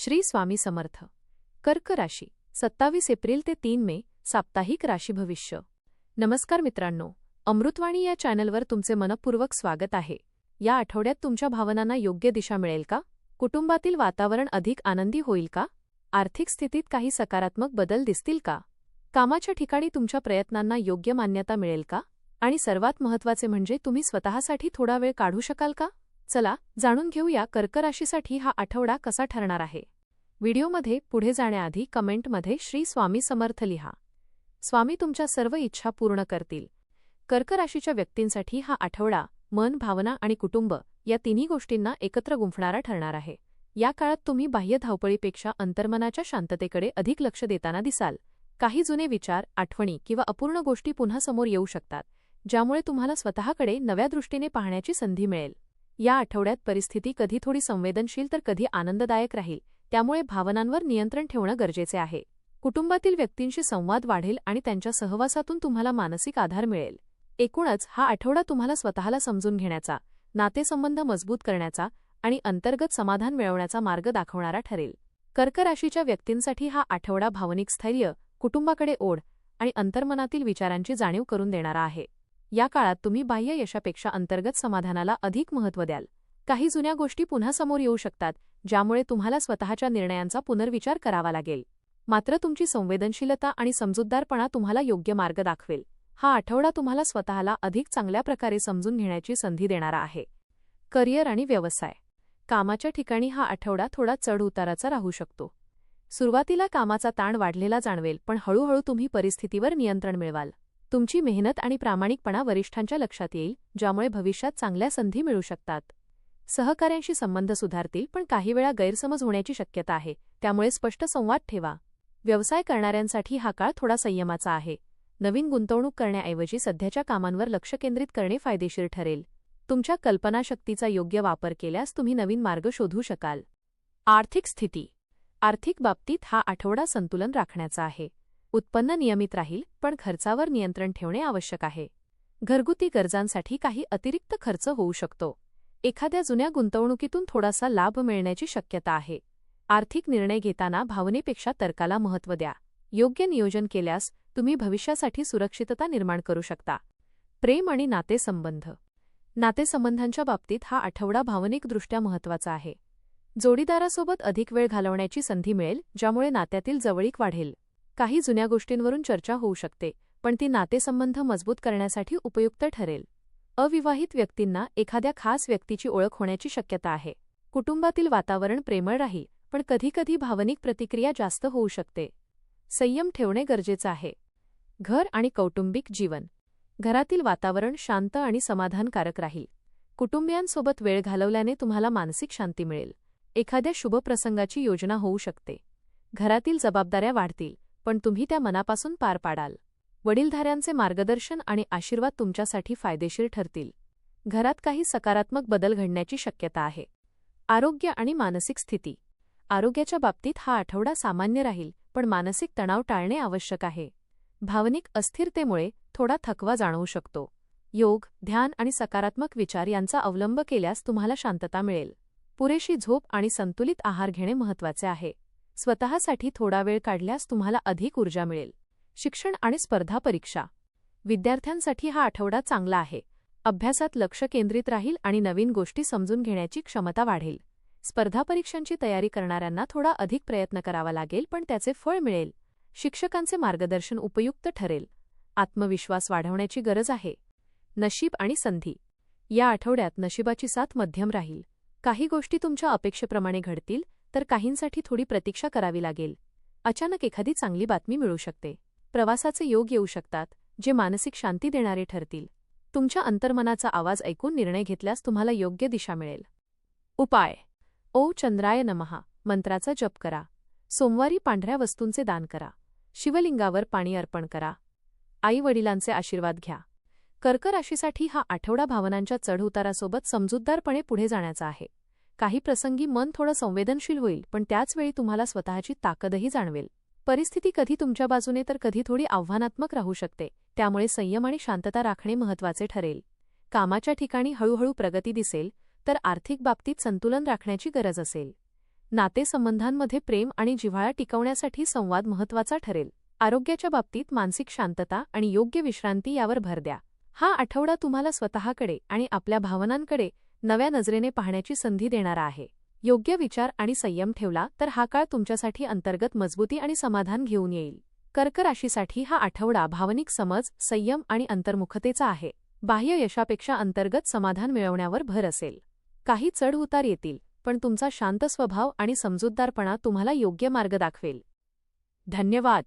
श्री स्वामी समर्थ. कर्क राशी 27 एप्रिल ते 3 मे साप्ताहिक राशी भविष्य. नमस्कार मित्रांनो, अमृतवाणी या चॅनलवर तुमचे मनपूर्वक स्वागत आहे. या आठवड्यात तुमच्या भावनांना योग्य दिशा मिळेल का? कुटुंबातील वातावरण अधिक आनंदी होईल का? आर्थिक स्थितीत काही सकारात्मक बदल दिसतील का? कामाच्या ठिकाणी तुमच्या प्रयत्नांना योग्य मान्यता मिळेल का? आणि सर्वात महत्त्वाचे म्हणजे तुम्ही स्वतःसाठी थोडा वेळ काढू शकाल का? चला जाणून घेऊया कर्क राशीसाठी हा आठवडा कसा ठरणार आहे. व्हिडिओमध्ये पुढे जाण्याआधी कमेंटमध्ये श्री स्वामी समर्थ लिहा. स्वामी तुमच्या सर्व इच्छा पूर्ण करतील. कर्क राशीच्या व्यक्तींसाठी हा आठवडा मन, भावना आणि कुटुंब या तिन्ही गोष्टींना एकत्र गुंफणारा ठरणार आहे. या काळात तुम्ही बाह्य धावपळीपेक्षा अंतर्मनाच्या शांततेकडे अधिक लक्ष देताना दिसाल. काही जुने विचार, आठवणी किंवा अपूर्ण गोष्टी पुन्हा समोर येऊ शकतात, ज्यामुळे तुम्हाला स्वतःकडे नव्या दृष्टीने पाहण्याची संधी मिळेल. या आठवड्यात परिस्थिती कधी थोडी संवेदनशील तर कधी आनंददायक राहील, त्यामुळे भावनांवर नियंत्रण ठेवणं गरजेचे आहे. कुटुंबातील व्यक्तींशी संवाद वाढेल आणि त्यांच्या सहवासातून तुम्हाला मानसिक आधार मिळेल. एकूणच हा आठवडा तुम्हाला स्वतःला समजून घेण्याचा, नातेसंबंध मजबूत करण्याचा आणि अंतर्गत समाधान मिळवण्याचा मार्ग दाखवणारा ठरेल. कर्क राशीच्या व्यक्तींसाठी हा आठवडा भावनिक स्थैर्य, कुटुंबाकडे ओढ आणि अंतर्मनातील विचारांची जाणीव करून देणारा आहे. या काळात तुम्ही बाह्य यशापेक्षा अंतर्गत समाधानाला अधिक महत्त्व द्याल. काही जुन्या गोष्टी पुन्हा समोर येऊ शकतात, ज्यामुळे तुम्हाला स्वतःच्या निर्णयांचा पुनर्विचार करावा लागेल. मात्र तुमची संवेदनशीलता आणि समजूतदारपणा तुम्हाला योग्य मार्ग दाखवेल. हा आठवडा तुम्हाला स्वतःला अधिक चांगल्या प्रकारे समजून घेण्याची संधी देणारा आहे. करिअर आणि व्यवसाय. कामाच्या ठिकाणी हा आठवडा थोडा चढ-उताराचा राहू शकतो. सुरुवातीला कामाचा ताण वाढलेला जाणवेल, पण हळूहळू तुम्ही परिस्थितीवर नियंत्रण मिळवाल. तुमची मेहनत आणि प्रामाणिकपणा वरिष्ठांच्या लक्षात येईल, ज्यामुळे भविष्यात चांगल्या संधी मिळू शकतात. सहकाऱ्यांशी संबंध सुधारतील, पण काही वेळा गैरसमज होण्याची शक्यता आहे, त्यामुळे स्पष्ट संवाद ठेवा. व्यवसाय करणाऱ्यांसाठी हा काळ थोडा संयमाचा आहे. नवीन गुंतवणूक करण्याऐवजी सध्याच्या कामांवर लक्ष केंद्रित करणे फायदेशीर ठरेल. तुमच्या कल्पनाशक्तीचा योग्य वापर केल्यास तुम्ही नवीन मार्ग शोधू शकाल. आर्थिक स्थिती. आर्थिक बाबतीत हा आठवडा संतुलन राखण्याचा आहे. उत्पन्न नियमित राहील, पण खर्चावर नियंत्रण ठेवणे आवश्यक आहे. घरगुती गरजांसाठी काही अतिरिक्त खर्च होऊ शकतो. एखाद्या जुन्या गुंतवणुकीतून थोडासा लाभ मिळण्याची शक्यता आहे. आर्थिक निर्णय घेताना भावनेपेक्षा तर्काला महत्त्व द्या. योग्य नियोजन केल्यास तुम्ही भविष्यासाठी सुरक्षितता निर्माण करू शकता. प्रेम आणि नातेसंबंध. नातेसंबंधांच्या बाबतीत हा आठवडा भावनिकदृष्ट्या महत्त्वाचा आहे. जोडीदारासोबत अधिक वेळ घालवण्याची संधी मिळेल, ज्यामुळे नात्यातील जवळीक वाढेल. काही जुन्या गोष्टींवरून चर्चा होऊ शकते, पण ती नातेसंबंध मजबूत करण्यासाठी उपयुक्त ठरेल. अविवाहित व्यक्तींना एखाद्या खास व्यक्तीची ओळख होण्याची शक्यता आहे. कुटुंबातील वातावरण प्रेमळ राहील, पण कधीकधी भावनिक प्रतिक्रिया जास्त होऊ शकते. संयम ठेवणे गरजेचे आहे. घर आणि कौटुंबिक जीवन. घरातील वातावरण शांत आणि समाधानकारक राहील. कुटुंबियांसोबत वेळ घालवल्याने तुम्हाला मानसिक शांती मिळेल. एखाद्या शुभप्रसंगाची योजना होऊ शकते. घरातील जबाबदाऱ्या वाढतील, पण तुम्ही त्या मनापासून पार पाडाल. वडीलधाऱ्यांचे मार्गदर्शन आणि आशीर्वाद तुमच्यासाठी फायदेशीर ठरतील. घरात काही सकारात्मक बदल घडण्याची शक्यता आहे. आरोग्य आणि मानसिक स्थिती. आरोग्याच्या बाबतीत हा आठवडा सामान्य राहील, पण मानसिक तणाव टाळणे आवश्यक आहे. भावनिक अस्थिरतेमुळे थोडा थकवा जाणवू शकतो. योग, ध्यान आणि सकारात्मक विचार यांचा अवलंब केल्यास तुम्हाला शांतता मिळेल. पुरेशी झोप आणि संतुलित आहार घेणे महत्त्वाचे आहे. स्वतःसाठी थोडा वेळ काढल्यास तुम्हाला अधिक ऊर्जा मिळेल. शिक्षण आणि स्पर्धा परीक्षा. विद्यार्थ्यांसाठी हा आठवडा चांगला आहे. अभ्यासात लक्ष केंद्रित राहील आणि नवीन गोष्टी समजून घेण्याची क्षमता वाढेल. स्पर्धा परीक्षांची तयारी करणाऱ्यांना थोडा अधिक प्रयत्न करावा लागेल, पण त्याचे फळ मिळेल. शिक्षकांचे मार्गदर्शन उपयुक्त ठरेल. आत्मविश्वास वाढवण्याची गरज आहे. नशीब आणि संधी. या आठवड्यात नशिबाची साथ मध्यम राहील. काही गोष्टी तुमच्या अपेक्षेप्रमाणे घडतील, तर काहींसाठी थोडी प्रतीक्षा करावी लागेल. अचानक एखादी चांगली बातमी मिळू शकते. प्रवासाचे योग येऊ शकतात, जे मानसिक शांती देणारे ठरतील. तुमच्या अंतर्मनाचा आवाज ऐकून निर्णय घेतल्यास तुम्हाला योग्य दिशा मिळेल. उपाय. ओम चंद्राय नमः मंत्राचा जप करा. सोमवारी पांढऱ्या वस्तूंचे दान करा. शिवलिंगावर पाणी अर्पण करा. आई-वडिलांचे आशीर्वाद घ्या. कर्क राशीसाठी हा आठवडा भावनांच्या चढउतारासोबत समजूतदारपणे पुढे जाण्याचा आहे. काही प्रसंगी मन थोडं संवेदनशील होईल, पण त्याचवेळी तुम्हाला स्वतःची ताकदही जाणवेल. परिस्थिती कधी तुमच्या बाजूने तर कधी थोडी आव्हानात्मक राहू शकते, त्यामुळे संयम आणि शांतता राखणे महत्त्वाचे ठरेल. कामाच्या ठिकाणी हळूहळू प्रगती दिसेल, तर आर्थिक बाबतीत संतुलन राखण्याची गरज असेल. नातेसंबंधांमध्ये प्रेम आणि जिव्हाळा टिकवण्यासाठी संवाद महत्त्वाचा ठरेल. आरोग्याच्या बाबतीत मानसिक शांतता आणि योग्य विश्रांती यावर भर द्या. हा आठवडा तुम्हाला स्वतःकडे आणि आपल्या भावनांकडे नव्या नजरेने पाहण्याची संधी देणारा आहे. योग्य विचार आणि संयम ठेवला तर हा काळ तुमच्यासाठी अंतर्गत मजबूती आणि समाधान घेऊन येईल. कर्क राशीसाठी हा आठवडा भावनिक समज, संयम आणि अंतर्मुखतेचा आहे. बाह्य यशापेक्षा अंतर्गत समाधान मिळवण्यावर भर असेल. काही चढ-उतार येतील, पण तुमचा शांत स्वभाव आणि समजूतदारपणा तुम्हाला योग्य मार्ग दाखवेल. धन्यवाद.